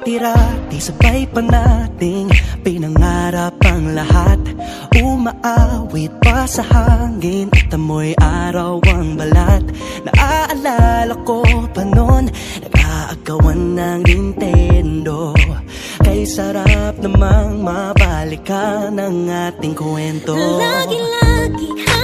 Dati-rati sabay pa nating pinangarap ang lahat. Umaawit pa sa hangin at amoy araw ang balat. Naaalala ko pa noon, nag-aagawan ng Nintendo. Kay sarap namang mabalikan ang ating kwento. Lagi-lagi